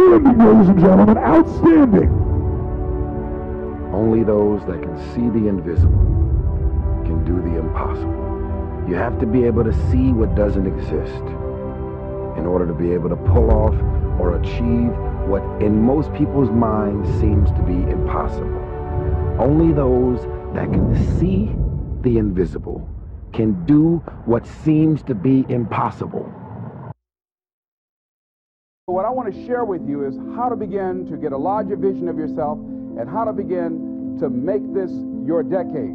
Outstanding, ladies and gentlemen, outstanding. Only those that can see the invisible can do the impossible. You have to be able to see what doesn't exist in order to be able to pull off or achieve what in most people's minds seems to be impossible. Only those that can see the invisible can do what seems to be impossible. What I want to share with you is how to begin to get a larger vision of yourself and how to begin to make this your decade.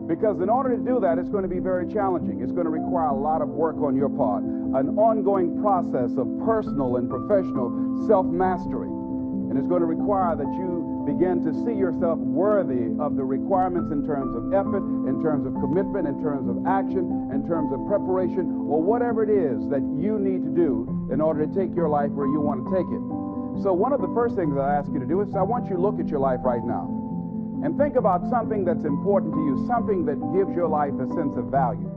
Because in order to do that, it's going to be very challenging. It's going to require a lot of work on your part, an ongoing process of personal and professional self-mastery. And it's going to require that you begin to see yourself worthy of the requirements in terms of effort, in terms of commitment, in terms of action, in terms of preparation, or whatever it is that you need to do in order to take your life where you want to take it. So one of the first things I ask you to do is I want you to look at your life right now and think about something that's important to you, something that gives your life a sense of value.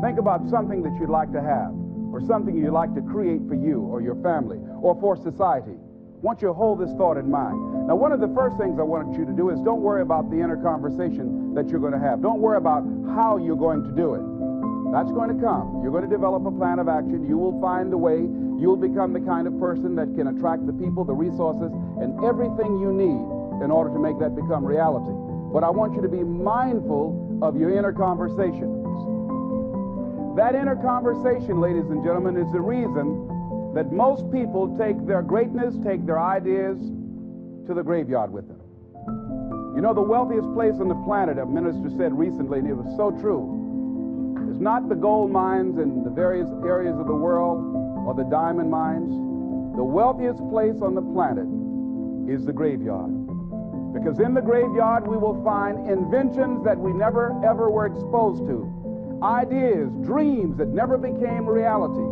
Think about something that you'd like to have, or something you'd like to create for you or your family or for society. I want you to hold this thought in mind. Now, one of the first things I want you to do is don't worry about the inner conversation that you're going to have. Don't worry about how you're going to do it. That's going to come. You're going to develop a plan of action. You will find a way. You'll become the kind of person that can attract the people, the resources, and everything you need in order to make that become reality. But I want you to be mindful of your inner conversations. That inner conversation, ladies and gentlemen, is the reason that most people take their greatness, take their ideas to the graveyard with them. You know, the wealthiest place on the planet, a minister said recently, and it was so true, is not the gold mines in the various areas of the world or the diamond mines. The wealthiest place on the planet is the graveyard. Because in the graveyard we will find inventions that we never ever were exposed to, ideas, dreams that never became reality,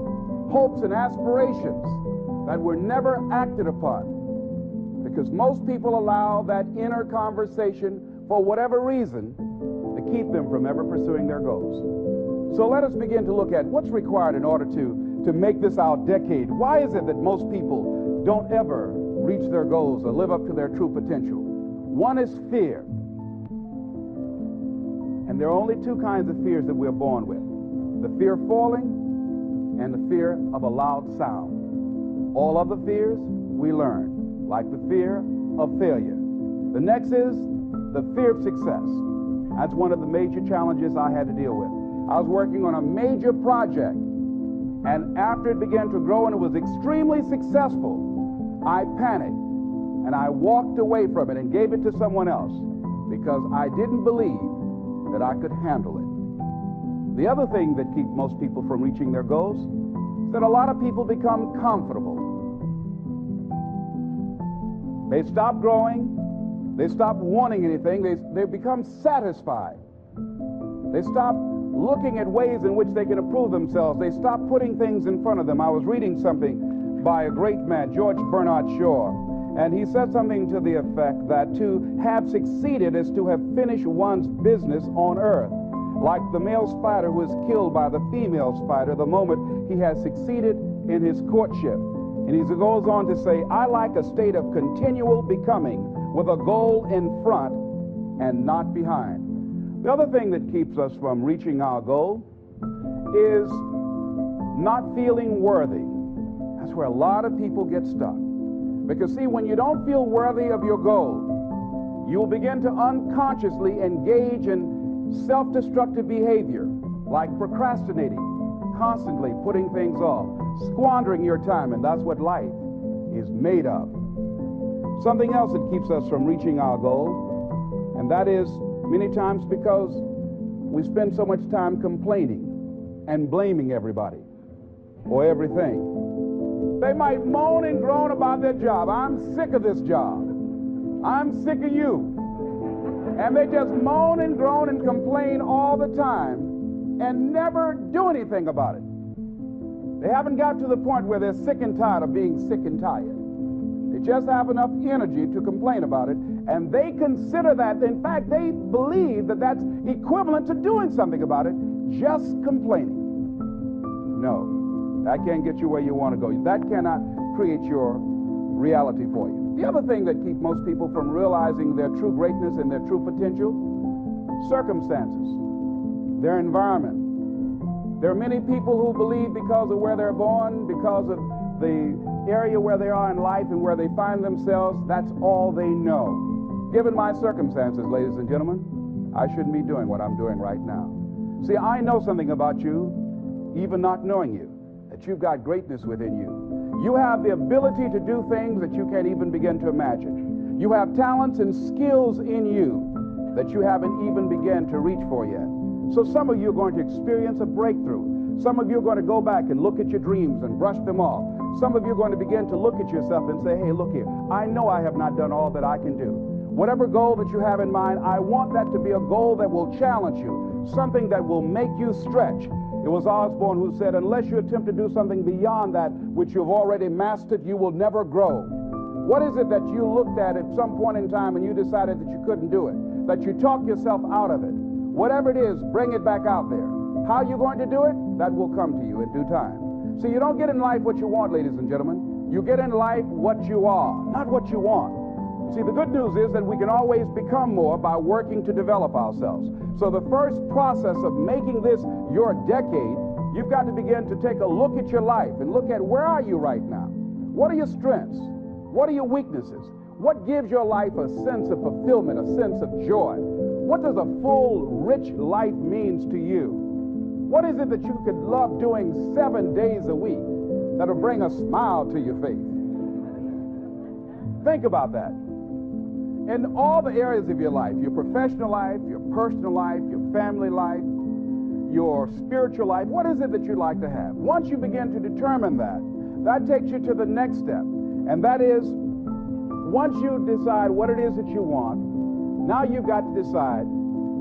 hopes and aspirations that were never acted upon. Because most people allow that inner conversation, for whatever reason, to keep them from ever pursuing their goals. So let us begin to look at what's required in order to make this our decade. Why is it that most people don't ever reach their goals or live up to their true potential? One is fear. And there are only two kinds of fears that we're born with: the fear of falling and the fear of a loud sound. All other fears we learn, like the fear of failure. The next is the fear of success. That's one of the major challenges I had to deal with. I was working on a major project, and after it began to grow and it was extremely successful, I panicked and I walked away from it and gave it to someone else because I didn't believe that I could handle it. The other thing that keeps most people from reaching their goals is that a lot of people become comfortable. They stop growing. They stop wanting anything. They become satisfied. They stop looking at ways in which they can improve themselves. They stop putting things in front of them. I was reading something by a great man, George Bernard Shaw, and he said something to the effect that to have succeeded is to have finished one's business on earth, like the male spider who is killed by the female spider the moment he has succeeded in his courtship. And he goes on to say, I like a state of continual becoming with a goal in front and not behind. The other thing that keeps us from reaching our goal is not feeling worthy. That's where a lot of people get stuck. Because see, when you don't feel worthy of your goal, you will begin to unconsciously engage in self-destructive behavior, like procrastinating, constantly putting things off, squandering your time, and that's what life is made of. Something else that keeps us from reaching our goal, and that is many times because we spend so much time complaining and blaming everybody or everything. They might moan and groan about their job. I'm sick of this job. I'm sick of you. And they just moan and groan and complain all the time and never do anything about it. They haven't got to the point where they're sick and tired of being sick and tired. They just have enough energy to complain about it, and they consider that, in fact, they believe that that's equivalent to doing something about it, just complaining. No, that can't get you where you want to go. That cannot create your reality for you. The other thing that keeps most people from realizing their true greatness and their true potential, circumstances, their environment. There are many people who believe because of where they're born, because of the area where they are in life and where they find themselves, that's all they know. Given my circumstances, ladies and gentlemen, I shouldn't be doing what I'm doing right now. See, I know something about you, even not knowing you, that you've got greatness within you. You have the ability to do things that you can't even begin to imagine. You have talents and skills in you that you haven't even begun to reach for yet. So some of you are going to experience a breakthrough. Some of you are going to go back and look at your dreams and brush them off. Some of you are going to begin to look at yourself and say, hey, look here, I know I have not done all that I can do. Whatever goal that you have in mind, I want that to be a goal that will challenge you, something that will make you stretch. It was Osborne who said, unless you attempt to do something beyond that which you've already mastered, you will never grow. What is it that you looked at some point in time and you decided that you couldn't do it, that you talked yourself out of it? Whatever it is, bring it back out there. How are you going to do it? That will come to you in due time. See, you don't get in life what you want, ladies and gentlemen. You get in life what you are, not what you want. See, the good news is that we can always become more by working to develop ourselves. So the first process of making this your decade, you've got to begin to take a look at your life and look at where are you right now? What are your strengths? What are your weaknesses? What gives your life a sense of fulfillment, a sense of joy? What does a full, rich life means to you? What is it that you could love doing 7 days a week that'll bring a smile to your face? Think about that. In all the areas of your life, your professional life, your personal life, your family life, your spiritual life, what is it that you'd like to have? Once you begin to determine that, that takes you to the next step. And that is, once you decide what it is that you want, now you've got to decide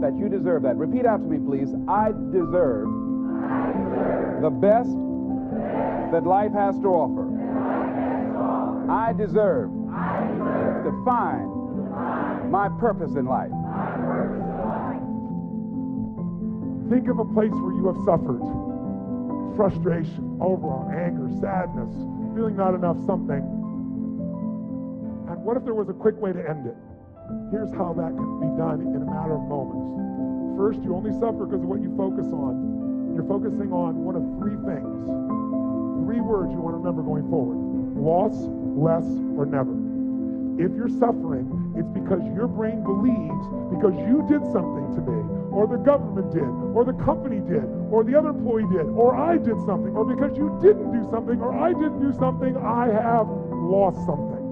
that you deserve that. Repeat after me, please. I deserve the best that life has to offer. I deserve to find my purpose in life. Think of a place where you have suffered. Frustration, overwhelm, anger, sadness, feeling not enough something. And what if there was a quick way to end it? Here's how that can be done in a matter of moments. First, you only suffer because of what you focus on. You're focusing on one of three things. 3 words you want to remember going forward. Loss, less, or never. If you're suffering, it's because your brain believes because you did something to me, or the government did, or the company did, or the other employee did, or I did something, or because you didn't do something, or I didn't do something, I have lost something.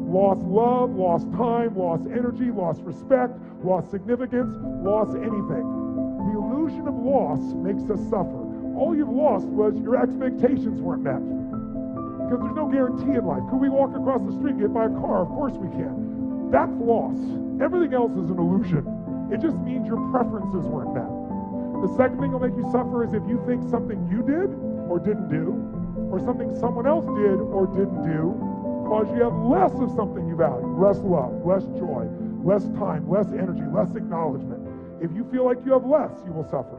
Lost love, lost time, lost energy, lost respect, lost significance, lost anything. The illusion of loss makes us suffer. All you've lost was your expectations weren't met. Because there's no guarantee in life. Could we walk across the street and get by a car? Of course we can. That's loss. Everything else is an illusion. It just means your preferences weren't met. The second thing that'll make you suffer is if you think something you did or didn't do, or something someone else did or didn't do, cause you have less of something you value. Less love, less joy, less time, less energy, less acknowledgement. If you feel like you have less, you will suffer.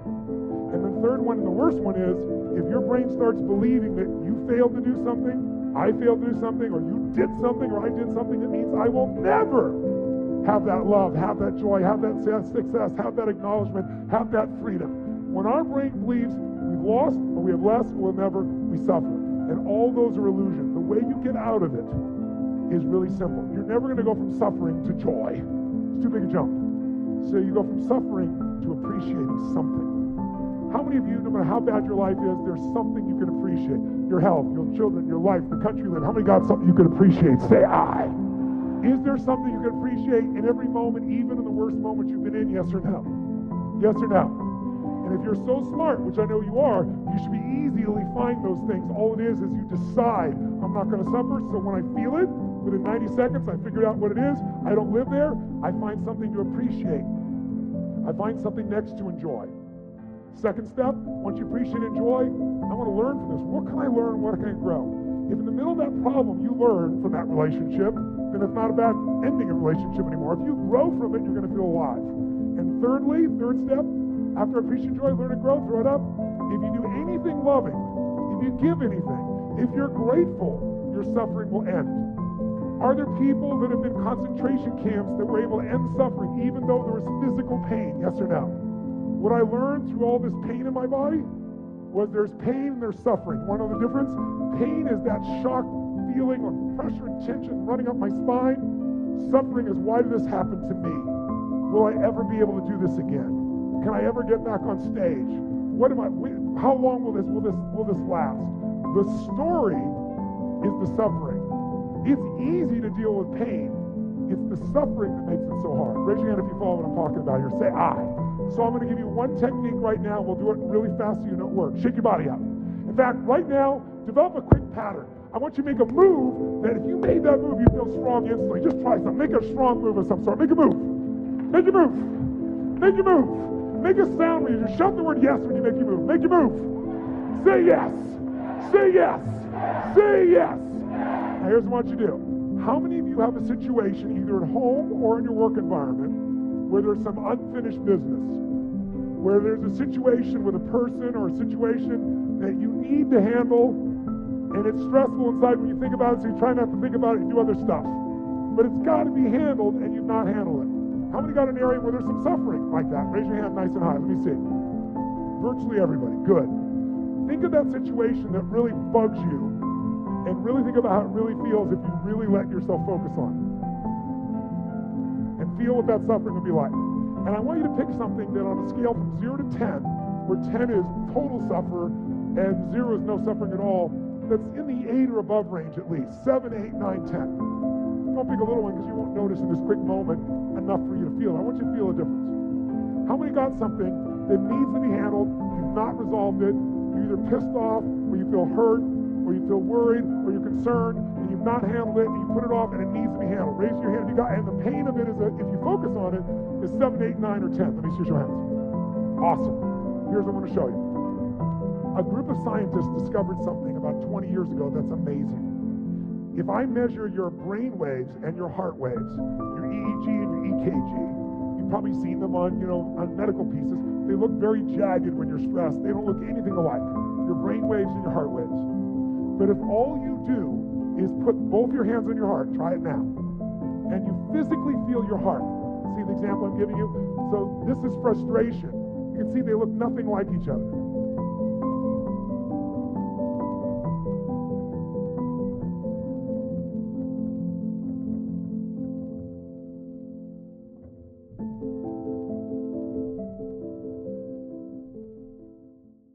And the third one, and the worst one is, if your brain starts believing that you failed to do something, I failed to do something, or you did something, or I did something, that means I will never have that love, have that joy, have that success, have that acknowledgement, have that freedom. When our brain believes we've lost, or we have less, or we'll never, we suffer. And all those are illusions. The way you get out of it is really simple. You're never going to go from suffering to joy. It's too big a jump. So you go from suffering to appreciating something. How many of you, no matter how bad your life is, there's something you can appreciate? Your health, your children, your life, the country you live. How many got something you can appreciate? Say I. Is there something you can appreciate in every moment, even in the worst moments you've been in? Yes or no? Yes or no? And if you're so smart, which I know you are, you should be easily find those things. All it is you decide, I'm not going to suffer, so when I feel it, within 90 seconds, I figured out what it is. I don't live there. I find something to appreciate. I find something next to enjoy. Second step, once you appreciate and enjoy, I want to learn from this. What can I learn? What can I grow? If in the middle of that problem you learn from that relationship, then it's not about ending a relationship anymore. If you grow from it, you're going to feel alive. And thirdly, third step, after appreciate and enjoy, learn and grow, throw it up. If you do anything loving, if you give anything, if you're grateful, your suffering will end? Are there people that have been concentration camps that were able to end suffering even though there was physical pain? Yes or no? What I learned through all this pain in my body was there's pain and there's suffering. Want to know the difference? Pain is that shock feeling of pressure and tension running up my spine. Suffering is, why did this happen to me? Will I ever be able to do this again? Can I ever get back on stage? How long will this last? The story is the suffering. It's easy to deal with pain. It's the suffering that makes it so hard. Raise your hand if you follow what I'm talking about here. Say I. So I'm going to give you one technique right now. We'll do it really fast so you know it works. Shake your body out. In fact, right now, develop a quick pattern. I want you to make a move that if you made that move, you feel strong instantly. Just try something. Make a strong move of some sort. Make a move. Make a move. Make a move. Make a sound when you just shout the word yes when you make your move. Make your move. Say yes. Say yes. Say yes. Now here's what I want you to do. How many of you have a situation either at home or in your work environment where there's some unfinished business? Where there's a situation with a person or a situation that you need to handle and it's stressful inside when you think about it, so you try not to think about it and do other stuff. But it's got to be handled and you've not handled it. How many got an area where there's some suffering like that? Raise your hand nice and high. Let me see. Virtually everybody. Good. Think of that situation that really bugs you and really think about how it really feels if you really let yourself focus on it. And feel what that suffering would be like. And I want you to pick something that on a scale from 0 to 10, where 10 is total suffer and 0 is no suffering at all, that's in the 8 or above range at least. 7, 8, 9, 10. Don't pick a little one because you won't notice in this quick moment enough for you to feel it. I want you to feel a difference. How many got something that needs to be handled, you've not resolved it, you're either pissed off, or you feel hurt, or you feel worried, or you're concerned, and you've not handled it, and you put it off, and it needs to be handled. Raise your hand if you got, and the pain of it is, if you focus on it, is 7, 8, 9, or 10. Let me see your hands. Awesome. Here's what I want to show you. A group of scientists discovered something about 20 years ago that's amazing. If I measure your brain waves and your heart waves, your EEG and your EKG, you've probably seen them on medical pieces. They look very jagged when you're stressed. They don't look anything alike. Your brain waves and your heart waves. But if all you do is put both your hands on your heart, try it now, and you physically feel your heart. See the example I'm giving you? So this is frustration. You can see they look nothing like each other.